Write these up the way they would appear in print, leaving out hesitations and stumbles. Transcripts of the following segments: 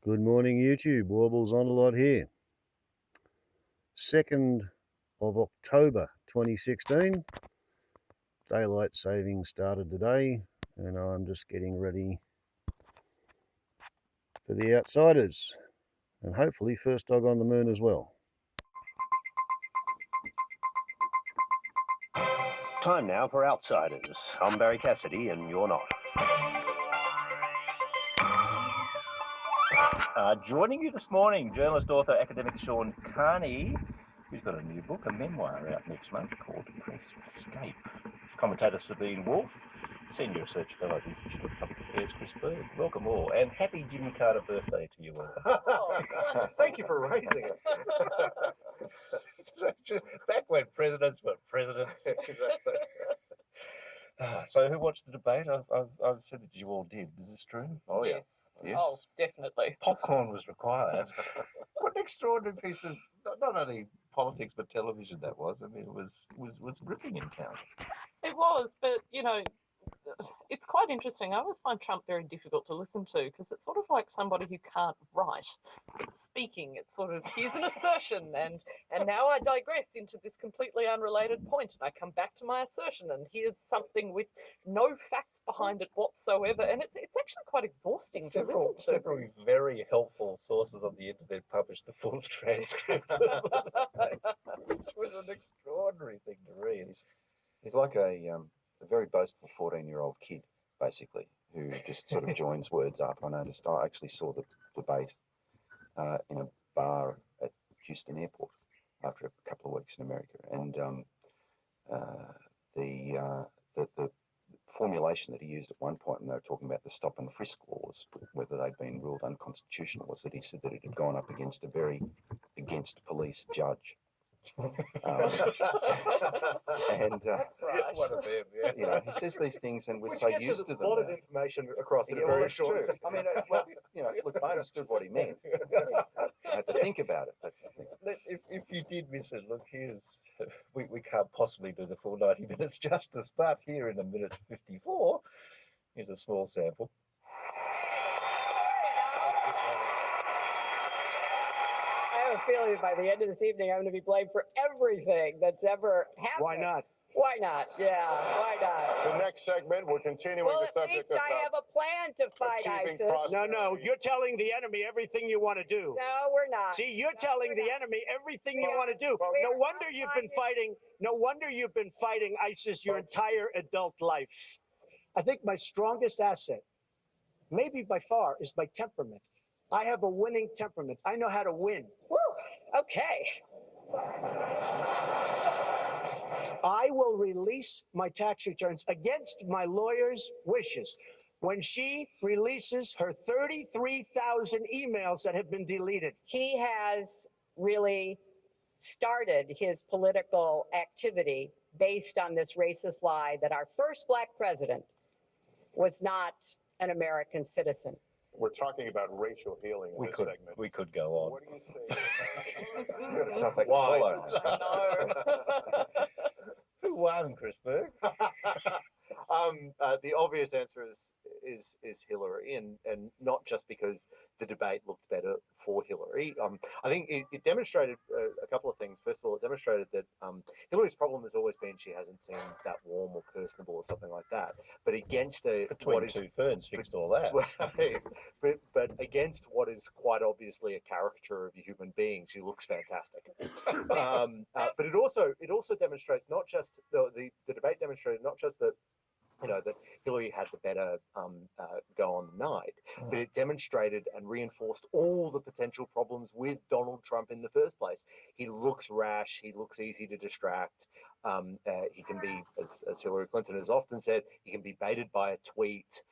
Good morning, YouTube. Warbles on a lot here. 2nd of October 2016. Daylight saving started today, and I'm just getting ready for the outsiders, and hopefully first dog on the moon as well. Time now for Outsiders. I'm Barry Cassidy, and you're not. Joining you this morning, journalist, author, academic Sean Carney, who's got a new book, a memoir out next month called Press Escape. Commentator Sabine Wolfe, Senior Research Fellow at the Institute of Public Affairs, Chris Berg. Welcome all, and happy Jimmy Carter birthday to you all. Thank you for raising it. Back when presidents were presidents. So who watched the debate? I've said that you all did. Is this true? Oh, yeah. Yes. Oh, definitely. Popcorn was required. What an extraordinary piece of not only politics but television that was. I mean, it was ripping encounter. It was, but you know, it's quite interesting. I always find Trump very difficult to listen to because it's sort of like somebody who can't write. Speaking, it's sort of, here's an assertion, and now I digress into this completely unrelated point, and I come back to my assertion, and here's something with no facts behind it whatsoever, and it's actually quite exhausting to listen to. Several very helpful sources on the internet published the full transcript, which was an extraordinary thing to read. He's like a very boastful 14-year-old kid, basically, who just sort of joins words up. I actually saw the debate in a bar at Houston Airport after a couple of weeks in America, and the formulation that he used at one point when they were talking about the stop and frisk laws, whether they'd been ruled unconstitutional, was that he said that it had gone up against a very against police judge. And what a man, yeah. You know, he says these things, and we're so used to them. A lot of information across in a very short. I mean, look, I understood what he meant. I had to think about it. That's the thing. If you did miss it, look, we can't possibly do the full 90 minutes justice, but here in a minute 54, here's a small sample. I have a feeling that by the end of this evening, I'm going to be blamed for everything that's ever happened. Why not? Why not? Yeah, why not? The next segment, we're continuing the subject of... Well, at least I have a plan to fight ISIS. No, you're telling the enemy everything you want to do. No, we're not. See, you're telling the enemy everything you want to do. No wonder you've been fighting. No wonder you've been fighting ISIS your entire adult life. I think my strongest asset, maybe by far, is my temperament. I have a winning temperament. I know how to win. Woo, okay. I will release my tax returns against my lawyer's wishes when she releases her 33,000 emails that have been deleted. He has really started his political activity based on this racist lie that our first black president was not an American citizen. We're talking about racial healing in this segment. We could go on. What do you say? Sounds like Why? No. Who won, Chris Berg? The obvious answer is Hillary, and not just because the debate looked better for Hillary. I think it demonstrated a couple of things. First of all, it demonstrated that Hillary's problem has always been she hasn't seemed that warm or personable or something like that. But against Between two ferns fixed all that. but against what is quite obviously a caricature of a human being, she looks fantastic. But it also demonstrates not just the debate demonstrated not just that that Hillary had the better go on the night, but it demonstrated and reinforced all the potential problems with Donald Trump in the first place. He looks rash. He looks easy to distract. He can be, as Hillary Clinton has often said, he can be baited by a tweet.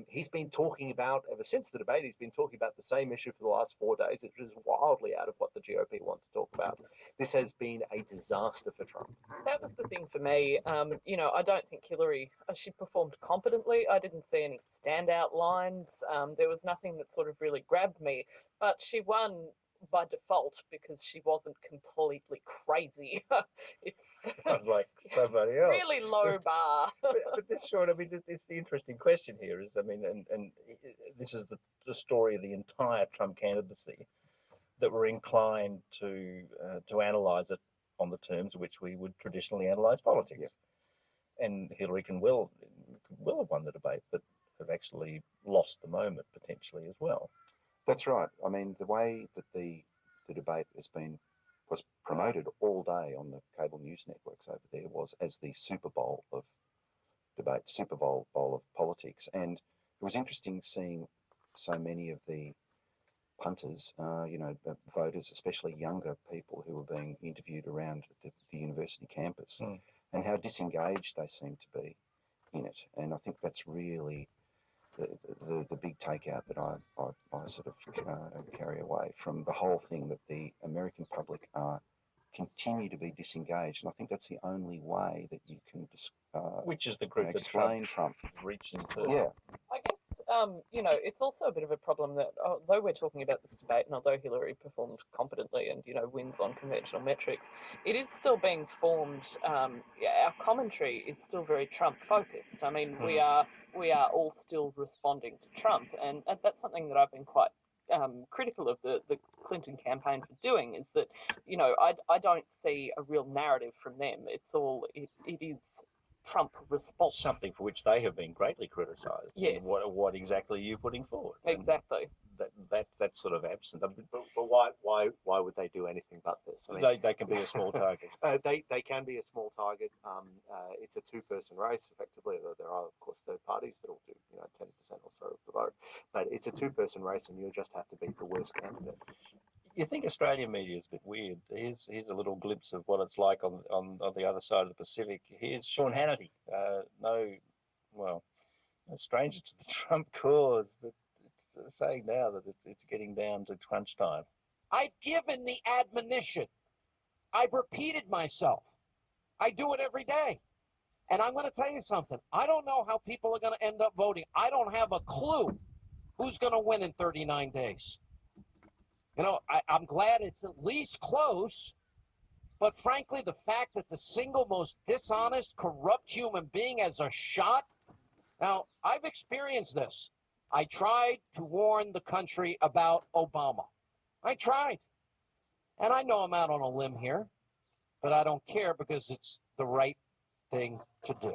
He's been talking about, ever since the debate, he's been talking about the same issue for the last 4 days, which is wildly out of what the GOP wants to talk about. This has been a disaster for Trump. That was the thing for me. I don't think Hillary, she performed competently. I didn't see any standout lines. There was nothing that sort of really grabbed me, but she won by default because she wasn't completely crazy. It's Like somebody else. really low bar. But this, Sean, I mean, it's the interesting question here is, I mean, and this is the story of the entire Trump candidacy, that we're inclined to analyse it on the terms in which we would traditionally analyse politics. And Hillary could well have won the debate, but have actually lost the moment potentially as well. That's right. I mean, the way that the debate was promoted all day on the cable news networks over there was as the Super Bowl of debate, Super Bowl of politics. And it was interesting seeing so many of the punters, voters, especially younger people who were being interviewed around the university campus, and how disengaged they seemed to be in it. And I think that's really the big takeout that I sort of carry away from the whole thing, that the American public continue to be disengaged. And I think that's the only way that you can which is the group that explain Trump reaching to. Yeah. I guess, it's also a bit of a problem that although we're talking about this debate and although Hillary performed competently and, wins on conventional metrics, it is still being formed, our commentary is still very Trump focused. I mean, we are all still responding to Trump, and that's something that I've been quite critical of the Clinton campaign for doing, is that, I don't see a real narrative from them. It's all, it is Trump response. Something for which they have been greatly criticised. Yes. What exactly are you putting forward? Exactly. That's sort of absent. But why would they do anything but this? I mean, they can be a small target. They can be a small target. It's a two-person race, effectively. There are, of course, third parties that will do 10% or so of the vote, but it's a two-person race, and you just have to beat the worst candidate. You think Australian media is a bit weird. Here's a little glimpse of what it's like on the other side of the Pacific. Here's Sean Hannity. No stranger to the Trump cause, but it's saying now that it's getting down to crunch time. I've given the admonition. I've repeated myself. I do it every day. And I'm going to tell you something. I don't know how people are going to end up voting. I don't have a clue who's going to win in 39 days. I'm glad it's at least close, but frankly, the fact that the single most dishonest, corrupt human being has a shot. Now, I've experienced this. I tried to warn the country about Obama. I tried. And I know I'm out on a limb here, but I don't care because it's the right thing to do.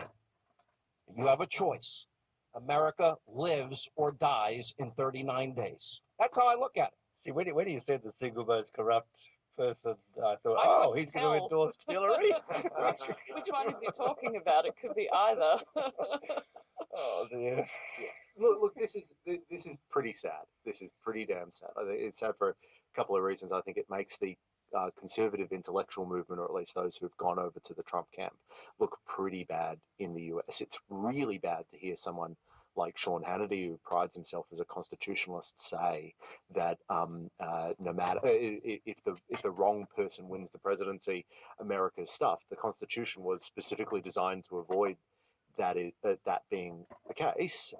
You have a choice. America lives or dies in 39 days. That's how I look at it. See, when you said the single most corrupt person, I thought, he's going to endorse Hillary. Which one is he talking about? It could be either. Oh dear. Yeah. Look, this is pretty sad. This is pretty damn sad. I think it's sad for a couple of reasons. I think it makes the conservative intellectual movement, or at least those who've gone over to the Trump camp, look pretty bad in the US. It's really bad to hear someone like Sean Hannity, who prides himself as a constitutionalist, say that no matter if the wrong person wins the presidency, America's stuffed. The Constitution was specifically designed to avoid that being the case.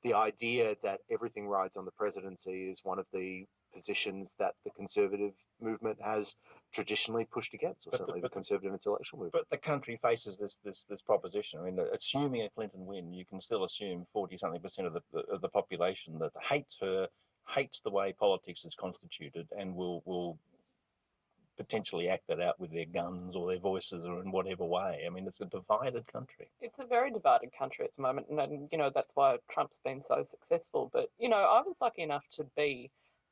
The idea that everything rides on the presidency is one of the positions that the conservative movement has traditionally pushed against, or certainly the conservative intellectual movement. But the country faces this proposition. I mean, assuming a Clinton win, you can still assume 40-something% of the population that hates her, hates the way politics is constituted, and will potentially act that out with their guns or their voices or in whatever way. I mean, it's a divided country. It's a very divided country at the moment, and that's why Trump's been so successful. But I was lucky enough to be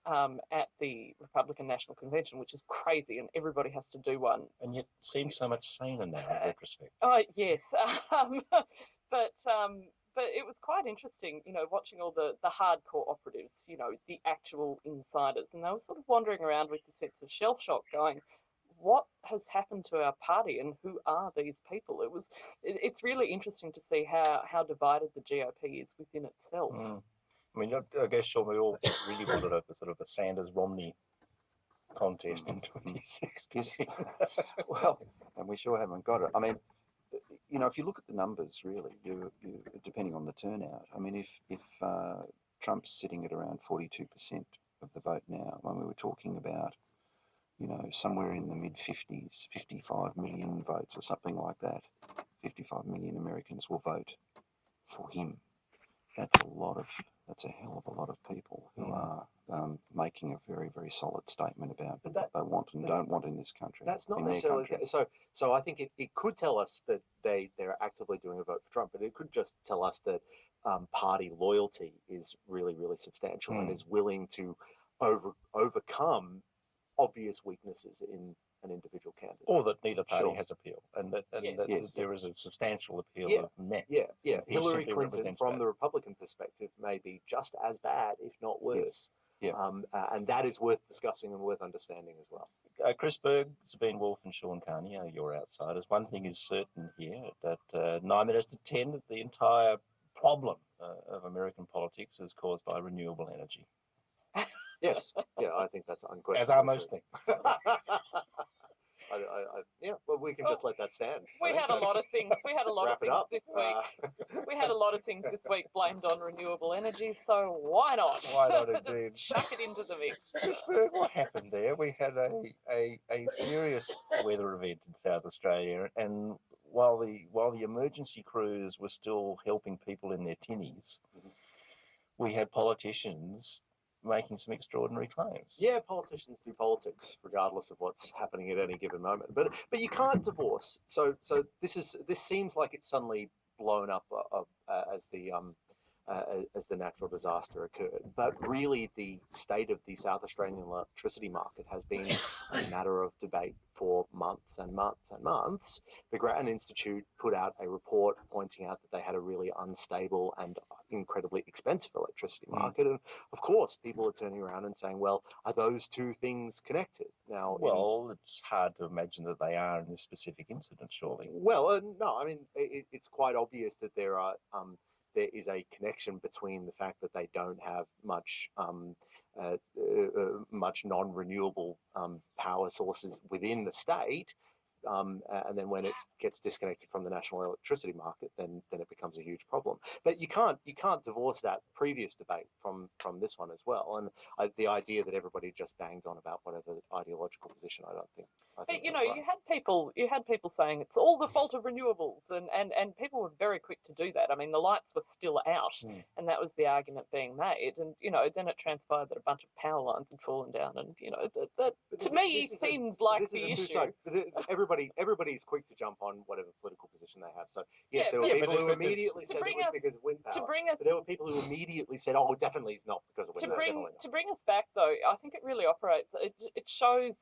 at the Republican National Convention, which is crazy, and everybody has to do one. And yet seems so much saner now in retrospect. Oh, yes. But it was quite interesting, watching all the hardcore operatives, the actual insiders, and they were sort of wandering around with a sense of shell shock going, what has happened to our party and who are these people? It's really interesting to see how divided the GOP is within itself. Mm. I mean, I guess, Sean, we all really wanted a sort of a Sanders-Romney contest in 2016. Well, and we sure haven't got it. I mean, if you look at the numbers, really, you depending on the turnout. I mean, if Trump's sitting at around 42% of the vote now, when we were talking about, you know, somewhere in the mid-50s, 55 million votes or something like that, 55 million Americans will vote for him. That's a hell of a lot of people who are making a very, very solid statement about what they want and don't want in this country. That's not in their necessarily country. so. I think it could tell us that they're actively doing a vote for Trump, but it could just tell us that party loyalty is really, really substantial and is willing to overcome obvious weaknesses in an individual candidate. Or that neither party Sure. has appeal, and that Yes. there is a substantial appeal Yeah. of net. Yeah. He Hillary simply Clinton, represents from that. the Republican perspective, may be just as bad, if not worse. Yeah. And that is worth discussing and worth understanding as well. Chris Berg, Sabine Wolf, and Sean Carney are your outsiders. One thing is certain here, that 9 minutes to 10, the entire problem of American politics is caused by renewable energy. Yes. Yeah, I think that's unquestionable. As are most things. Yeah, well, we can just let that stand. We had a lot of things. We had a lot of Wrap it things up. this week. We had a lot of things this week blamed on renewable energy. So why not? Why not, Just indeed? chuck it into the mix. Chris Berg, what happened there? We had a serious weather event in South Australia, and while the emergency crews were still helping people in their tinnies, we had politicians making some extraordinary claims. Yeah, politicians do politics regardless of what's happening at any given moment. But you can't divorce. So this seems like it's suddenly blown up as the natural disaster occurred. But really, the state of the South Australian electricity market has been a matter of debate for months and months and months. The Grattan Institute put out a report pointing out that they had a really unstable and incredibly expensive electricity market. And of course, people are turning around and saying, well, are those two things connected? Now, Well, it's hard to imagine that they are in this specific incident, surely. Well, no, I mean, it's quite obvious that there is a connection between the fact that they don't have much non-renewable power sources within the state, and then when it gets disconnected from the national electricity market, then it becomes a huge problem. But you can't divorce that previous debate from this one as well. And the idea that everybody just banged on about whatever ideological position, I don't think. But you know, you had people saying it's all the fault of renewables, and people were very quick to do that. I mean, the lights were still out, and that was the argument being made. And you know, then it transpired that a bunch of power lines had fallen down, and you know, that to me seems like the issue. Everybody's quick to jump on whatever political position they have. So yes, there were people who immediately said it was because of wind power. But there were people who immediately said, "Oh, definitely it's not because of wind power." To bring us back, though, I think it really operates. It shows,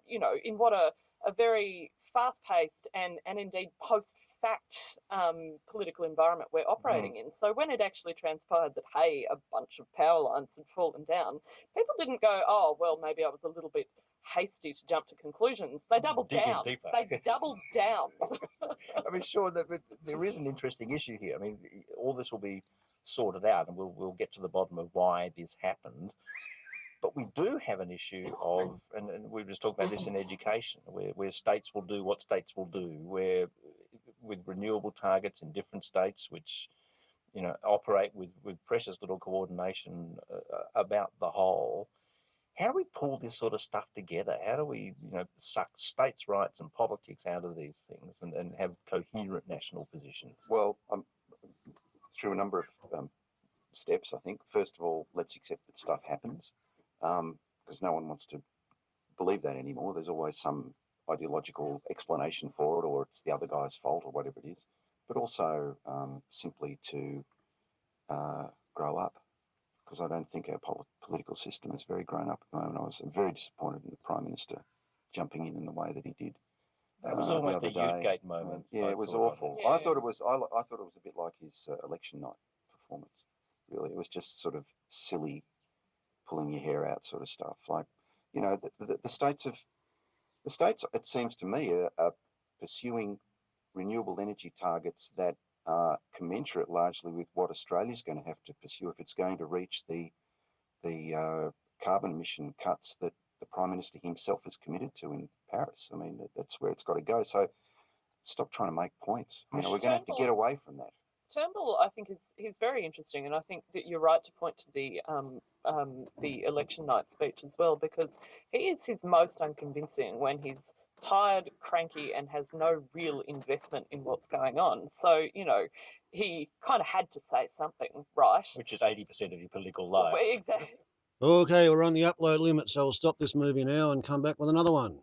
you know, in what a very fast-paced and indeed post-fact political environment we're operating in. So when it actually transpired that, hey, a bunch of power lines had fallen down, people didn't go, oh, well, maybe I was a little bit hasty to jump to conclusions. They doubled down. Deeper. They doubled down. I mean, sure, there is an interesting issue here. I mean, all this will be sorted out, and we'll get to the bottom of why this happened. But we do have an issue of, and we were just talking about this in education, where states will do what states will do, where with renewable targets in different states, which, you know, operate with precious little coordination about the whole. How do we pull this sort of stuff together? How do we, you know, suck states' rights and politics out of these things and have coherent national positions? Well, through a number of steps, I think. First of all, let's accept that stuff happens, because no one wants to believe that anymore. There's always some ideological explanation for it, or it's the other guy's fault, or whatever it is. But also simply to grow up, because I don't think our political system is very grown up at the moment. I was very disappointed in the Prime Minister jumping in the way that he did. That was almost a Youthgate moment. Yeah, it was awful. Yeah. I thought it was a bit like his election night performance. Really, it was just sort of silly, pulling your hair out sort of stuff. Like, you know, the states, it seems to me, are pursuing renewable energy targets that are commensurate largely with what Australia's going to have to pursue if it's going to reach the carbon emission cuts that the Prime Minister himself has committed to in Paris. I mean, that's where it's got to go. So stop trying to make points. You know, we're going to have to get away from that. Turnbull, I think, he's very interesting, and I think that you're right to point to the election night speech as well, because he is his most unconvincing when he's tired, cranky, and has no real investment in what's going on. So, you know, he kind of had to say something, right? Which is 80% of your political life. Exactly. Okay, we're on the upload limit, so we'll stop this movie now and come back with another one.